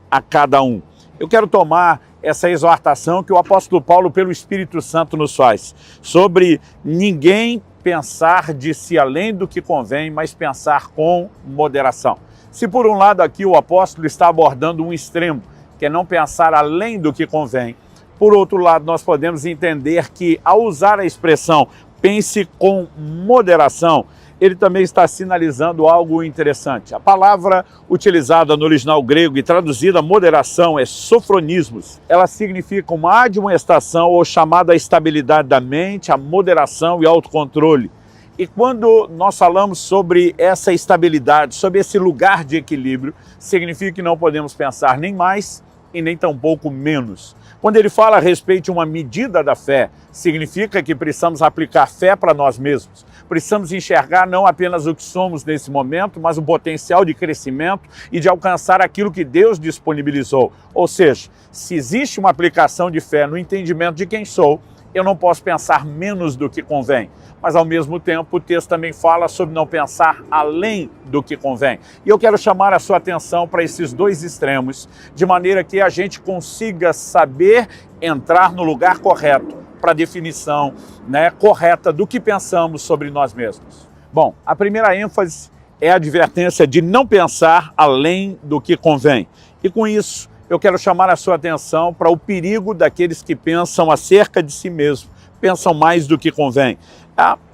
a cada um. Eu quero tomar essa exortação que o apóstolo Paulo, pelo Espírito Santo, nos faz, sobre ninguém pensar de si além do que convém, mas pensar com moderação. Se por um lado aqui o apóstolo está abordando um extremo, que é não pensar além do que convém, por outro lado nós podemos entender que ao usar a expressão pense com moderação, ele também está sinalizando algo interessante. A palavra utilizada no original grego e traduzida moderação é sofronismos. Ela significa uma admoestação ou chamada estabilidade da mente, a moderação e autocontrole. E quando nós falamos sobre essa estabilidade, sobre esse lugar de equilíbrio, significa que não podemos pensar nem mais e nem tampouco menos. Quando ele fala a respeito de uma medida da fé, significa que precisamos aplicar fé para nós mesmos. Precisamos enxergar não apenas o que somos nesse momento, mas o potencial de crescimento e de alcançar aquilo que Deus disponibilizou. Ou seja, se existe uma aplicação de fé no entendimento de quem sou, eu não posso pensar menos do que convém. Mas, ao mesmo tempo, o texto também fala sobre não pensar além do que convém. E eu quero chamar a sua atenção para esses dois extremos, de maneira que a gente consiga saber entrar no lugar correto para a definição, correta do que pensamos sobre nós mesmos. Bom, a primeira ênfase é a advertência de não pensar além do que convém. E com isso, eu quero chamar a sua atenção para o perigo daqueles que pensam acerca de si mesmos, pensam mais do que convém.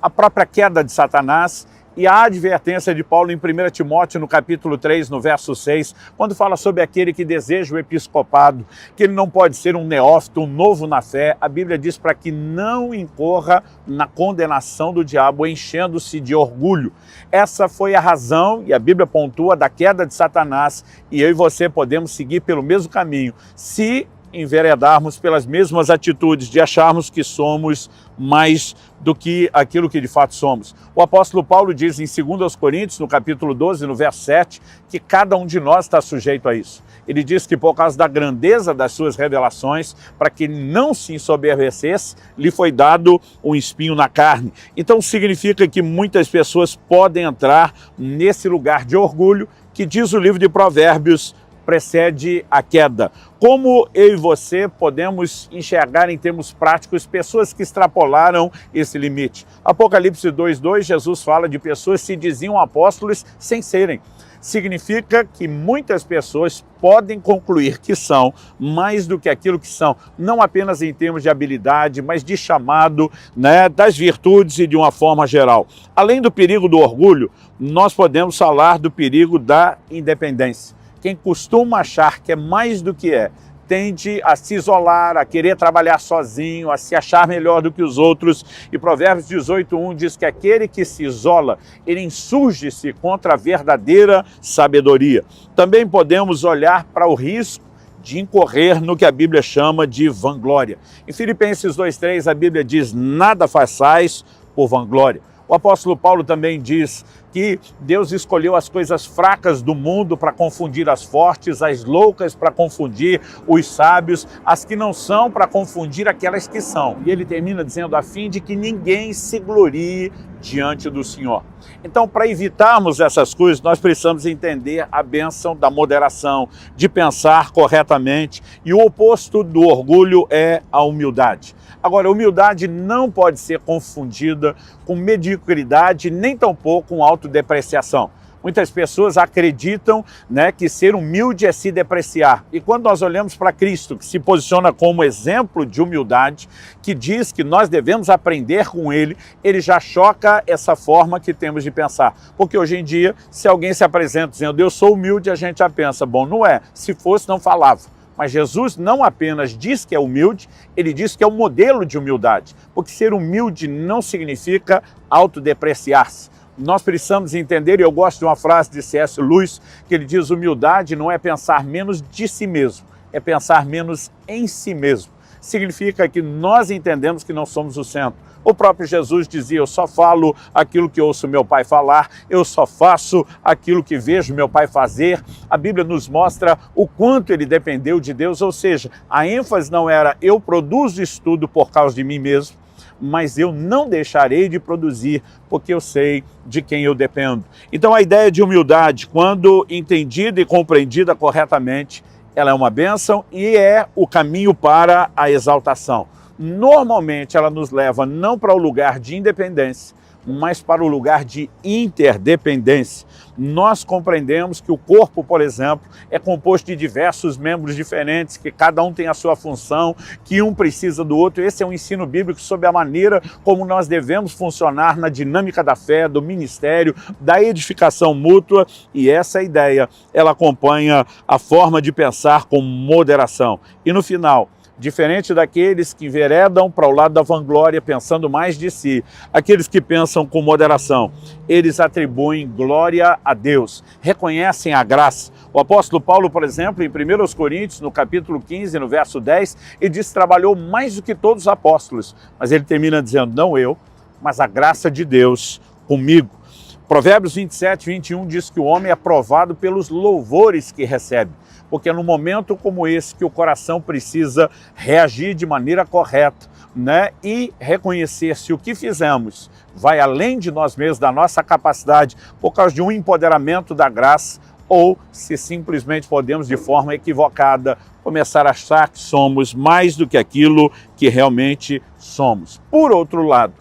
A própria queda de Satanás e a advertência de Paulo em 1 Timóteo, no capítulo 3, no verso 6, quando fala sobre aquele que deseja o episcopado, que ele não pode ser um neófito, um novo na fé. A Bíblia diz para que não incorra na condenação do diabo, enchendo-se de orgulho. Essa foi a razão, e a Bíblia pontua, da queda de Satanás, e eu e você podemos seguir pelo mesmo caminho, se enveredarmos pelas mesmas atitudes de acharmos que somos mais do que aquilo que de fato somos. O apóstolo Paulo diz em 2 Coríntios, no capítulo 12, no verso 7, que cada um de nós está sujeito a isso. Ele diz que por causa da grandeza das suas revelações, para que não se ensoberbecesse, lhe foi dado um espinho na carne. Então significa que muitas pessoas podem entrar nesse lugar de orgulho que, diz o livro de Provérbios, precede a queda. Como eu e você podemos enxergar em termos práticos pessoas que extrapolaram esse limite? Apocalipse 2:2, Jesus fala de pessoas que se diziam apóstolos sem serem. Significa que muitas pessoas podem concluir que são mais do que aquilo que são, não apenas em termos de habilidade, mas de chamado, das virtudes e de uma forma geral. Além do perigo do orgulho, nós podemos falar do perigo da independência. Quem costuma achar que é mais do que é, tende a se isolar, a querer trabalhar sozinho, a se achar melhor do que os outros. E Provérbios 18:1 diz que aquele que se isola, ele insurge-se contra a verdadeira sabedoria. Também podemos olhar para o risco de incorrer no que a Bíblia chama de vanglória. Em Filipenses 2:3 a Bíblia diz: nada façais por vanglória. O apóstolo Paulo também diz que Deus escolheu as coisas fracas do mundo para confundir as fortes, as loucas para confundir os sábios, as que não são para confundir aquelas que são. E ele termina dizendo, a fim de que ninguém se glorie diante do Senhor. Então, para evitarmos essas coisas, nós precisamos entender a bênção da moderação, de pensar corretamente, e o oposto do orgulho é a humildade. Agora, a humildade não pode ser confundida com mediocridade, nem tampouco com autodepreciação. Muitas pessoas acreditam que ser humilde é se depreciar. E quando nós olhamos para Cristo, que se posiciona como exemplo de humildade, que diz que nós devemos aprender com ele, ele já choca essa forma que temos de pensar. Porque hoje em dia, se alguém se apresenta dizendo, eu sou humilde, a gente já pensa, bom, não é, se fosse não falava. Mas Jesus não apenas diz que é humilde, ele diz que é um modelo de humildade. Porque ser humilde não significa autodepreciar-se. Nós precisamos entender, e eu gosto de uma frase de C.S. Lewis, que ele diz, humildade não é pensar menos de si mesmo, é pensar menos em si mesmo. Significa que nós entendemos que não somos o centro. O próprio Jesus dizia, eu só falo aquilo que ouço meu Pai falar, eu só faço aquilo que vejo meu Pai fazer. A Bíblia nos mostra o quanto ele dependeu de Deus, ou seja, a ênfase não era eu produzo isso tudo por causa de mim mesmo, mas eu não deixarei de produzir, porque eu sei de quem eu dependo. Então a ideia de humildade, quando entendida e compreendida corretamente, ela é uma bênção e é o caminho para a exaltação. Normalmente ela nos leva não para o lugar de independência, mas para o lugar de interdependência. Nós compreendemos que o corpo, por exemplo, é composto de diversos membros diferentes, que cada um tem a sua função, que um precisa do outro. Esse é um ensino bíblico sobre a maneira como nós devemos funcionar na dinâmica da fé, do ministério, da edificação mútua, e essa ideia, ela acompanha a forma de pensar com moderação. E no final, diferente daqueles que enveredam para o lado da vanglória, pensando mais de si, aqueles que pensam com moderação, eles atribuem glória a Deus, reconhecem a graça. O apóstolo Paulo, por exemplo, em 1 Coríntios, no capítulo 15, no verso 10, ele diz que trabalhou mais do que todos os apóstolos, mas ele termina dizendo, não eu, mas a graça de Deus comigo. Provérbios 27, 21 diz que o homem é provado pelos louvores que recebe, porque é num momento como esse que o coração precisa reagir de maneira correta, né? E reconhecer se o que fizemos vai além de nós mesmos, da nossa capacidade, por causa de um empoderamento da graça, ou se simplesmente podemos, de forma equivocada, começar a achar que somos mais do que aquilo que realmente somos. Por outro lado,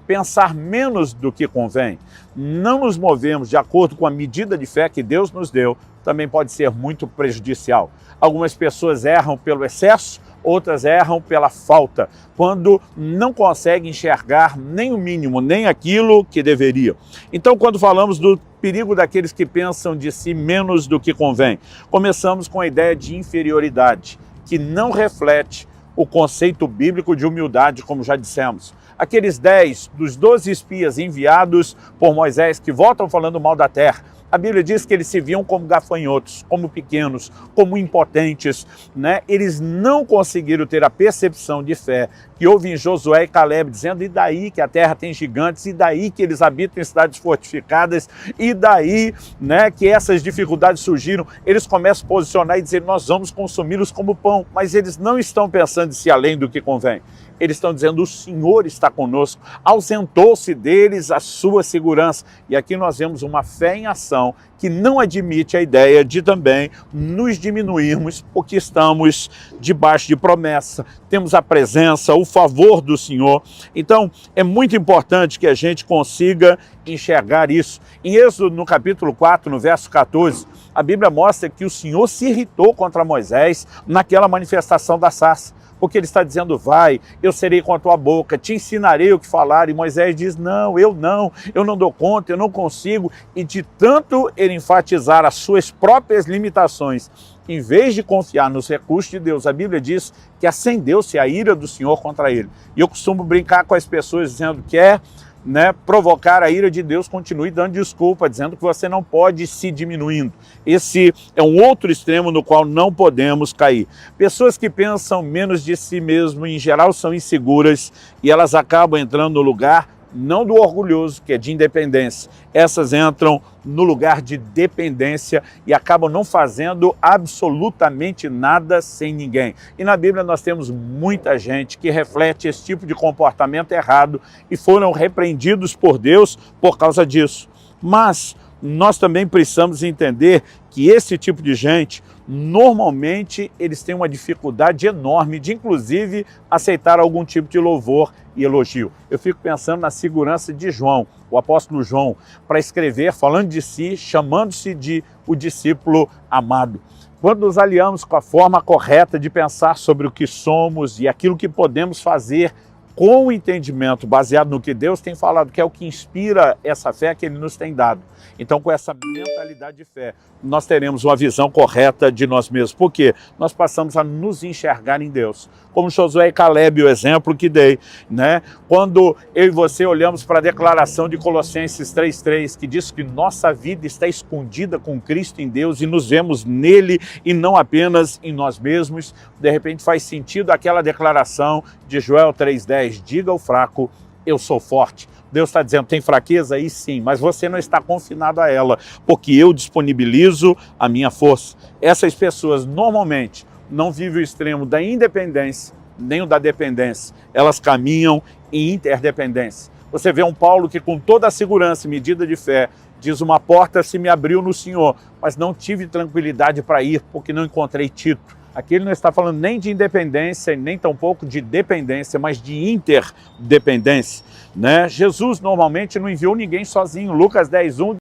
pensar menos do que convém, não nos movemos de acordo com a medida de fé que Deus nos deu, também pode ser muito prejudicial. Algumas pessoas erram pelo excesso, outras erram pela falta, quando não conseguem enxergar nem o mínimo, nem aquilo que deveriam. Então, quando falamos do perigo daqueles que pensam de si menos do que convém, começamos com a ideia de inferioridade, que não reflete o conceito bíblico de humildade, como já dissemos. Aqueles 10 dos 12 espias enviados por Moisés que voltam falando mal da terra, a Bíblia diz que eles se viam como gafanhotos, como pequenos, como impotentes, né? Eles não conseguiram ter a percepção de fé que houve em Josué e Caleb, dizendo, e daí que a terra tem gigantes, e daí que eles habitam em cidades fortificadas, e daí, né, que essas dificuldades surgiram. Eles começam a posicionar e dizer, nós vamos consumi-los como pão, mas eles não estão pensando em si além do que convém. Eles estão dizendo, o Senhor está conosco, ausentou-se deles a sua segurança. E aqui nós vemos uma fé em ação que não admite a ideia de também nos diminuirmos, porque estamos debaixo de promessa, temos a presença, o favor do Senhor. Então, é muito importante que a gente consiga enxergar isso. Em Êxodo, no capítulo 4, no verso 14, a Bíblia mostra que o Senhor se irritou contra Moisés naquela manifestação da sarça, porque ele está dizendo, vai, eu serei com a tua boca, te ensinarei o que falar. E Moisés diz, não dou conta, eu não consigo. E de tanto ele enfatizar as suas próprias limitações, em vez de confiar nos recursos de Deus, a Bíblia diz que acendeu-se a ira do Senhor contra ele. E eu costumo brincar com as pessoas dizendo que provocar a ira de Deus, continue dando desculpa, dizendo que você não pode se diminuindo. Esse é um outro extremo no qual não podemos cair. Pessoas que pensam menos de si mesmo, em geral, são inseguras e elas acabam entrando no lugar não do orgulhoso, que é de independência. Essas entram no lugar de dependência e acabam não fazendo absolutamente nada sem ninguém. E na Bíblia nós temos muita gente que reflete esse tipo de comportamento errado e foram repreendidos por Deus por causa disso. Mas nós também precisamos entender que esse tipo de gente, normalmente, eles têm uma dificuldade enorme de, inclusive, aceitar algum tipo de louvor e elogio. Eu fico pensando na segurança de João, o apóstolo João, para escrever, falando de si, chamando-se de o discípulo amado. Quando nos aliamos com a forma correta de pensar sobre o que somos e aquilo que podemos fazer com o entendimento baseado no que Deus tem falado, que é o que inspira essa fé que Ele nos tem dado. Então, com essa mentalidade de fé, nós teremos uma visão correta de nós mesmos. Por quê? Nós passamos a nos enxergar em Deus. Como Josué e Caleb, o exemplo que dei, né? Quando eu e você olhamos para a declaração de Colossenses 3,3, que diz que nossa vida está escondida com Cristo em Deus e nos vemos nele e não apenas em nós mesmos, de repente faz sentido aquela declaração de Joel 3,10, diga ao fraco, eu sou forte. Deus está dizendo, tem fraqueza aí sim, mas você não está confinado a ela, porque eu disponibilizo a minha força. Essas pessoas normalmente não vivem o extremo da independência, nem o da dependência. Elas caminham em interdependência. Você vê um Paulo que com toda a segurança e medida de fé diz: uma porta se me abriu no Senhor, mas não tive tranquilidade para ir porque não encontrei Tito. Aqui ele não está falando nem de independência, nem tampouco de dependência, mas de interdependência, né? Jesus normalmente não enviou ninguém sozinho. Lucas 10:1